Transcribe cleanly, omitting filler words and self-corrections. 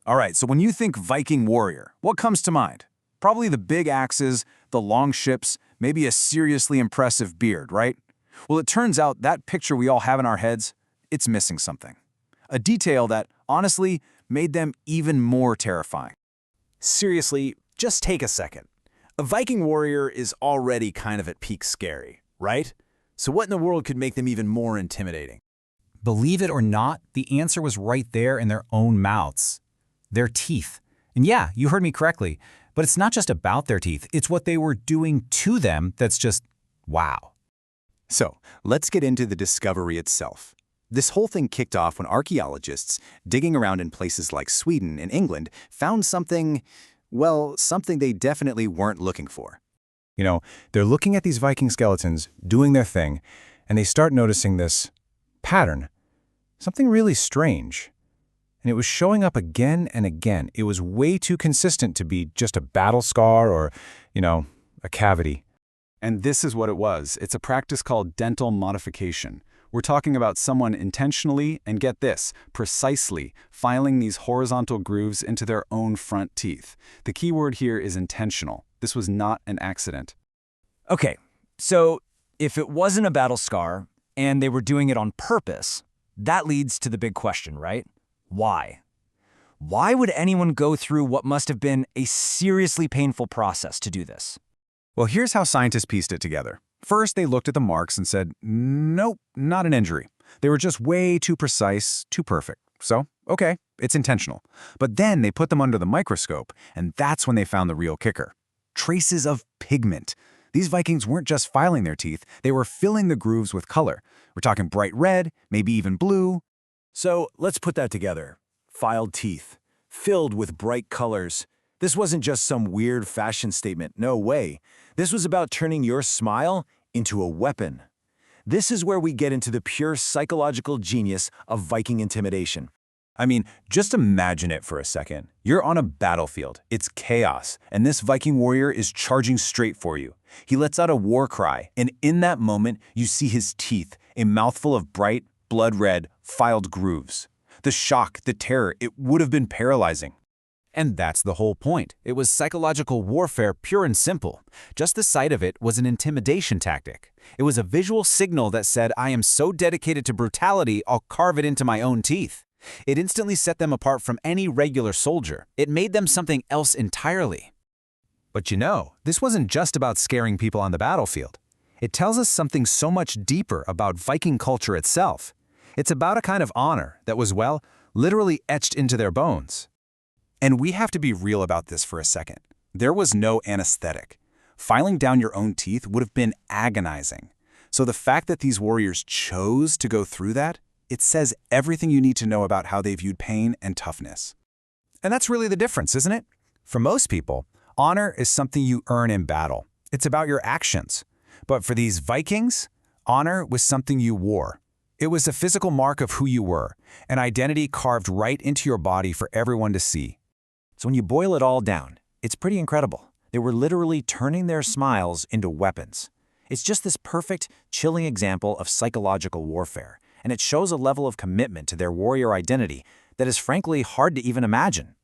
All right, so when you think Viking warrior, what comes to mind? Probably the big axes, the long ships, maybe a seriously impressive beard, right? Well, it turns out that picture we all have in our heads, it's missing something. A detail that, honestly, made them even more terrifying. Seriously, just take a second. A Viking warrior is already kind of at peak scary, right? So what in the world could make them even more intimidating? Believe it or not, the answer was right there in their own mouths. Their teeth. And yeah, you heard me correctly, but it's not just about their teeth, it's what they were doing to them that's just wow. So, let's get into the discovery itself. This whole thing kicked off when archaeologists, digging around in places like Sweden and England, found something, well, something they definitely weren't looking for. You know, they're looking at these Viking skeletons, doing their thing, and they start noticing this pattern. Something really strange. And it was showing up again and again. It was way too consistent to be just a battle scar or, a cavity. And this is what it was. It's a practice called dental modification. We're talking about someone intentionally, and get this, precisely, filing these horizontal grooves into their own front teeth. The key word here is intentional. This was not an accident. Okay, so if it wasn't a battle scar and they were doing it on purpose, that leads to the big question, right? Why? Why would anyone go through what must have been a seriously painful process to do this? Well, here's how scientists pieced it together. First, they looked at the marks and said, nope, not an injury. They were just way too precise, too perfect. So, okay, it's intentional. But then they put them under the microscope, and that's when they found the real kicker. Traces of pigment. These Vikings weren't just filing their teeth, they were filling the grooves with color. We're talking bright red, maybe even blue. So let's put that together. Filed teeth, filled with bright colors. This wasn't just some weird fashion statement, no way. This was about turning your smile into a weapon. This is where we get into the pure psychological genius of Viking intimidation. I mean, just imagine it for a second. You're on a battlefield, it's chaos, and this Viking warrior is charging straight for you. He lets out a war cry, and in that moment, you see his teeth, a mouthful of bright, blood-red, filed grooves. The shock, the terror, it would have been paralyzing. And that's the whole point. It was psychological warfare, pure and simple. Just the sight of it was an intimidation tactic. It was a visual signal that said, I am so dedicated to brutality, I'll carve it into my own teeth. It instantly set them apart from any regular soldier. It made them something else entirely. But this wasn't just about scaring people on the battlefield. It tells us something so much deeper about Viking culture itself. It's about a kind of honor that was, well, literally etched into their bones. And we have to be real about this for a second. There was no anesthetic. Filing down your own teeth would have been agonizing. So the fact that these warriors chose to go through that, it says everything you need to know about how they viewed pain and toughness. And that's really the difference, isn't it? For most people, honor is something you earn in battle. It's about your actions. But for these Vikings, honor was something you wore. It was a physical mark of who you were, an identity carved right into your body for everyone to see. So when you boil it all down, it's pretty incredible. They were literally turning their smiles into weapons. It's just this perfect, chilling example of psychological warfare, and it shows a level of commitment to their warrior identity that is frankly hard to even imagine.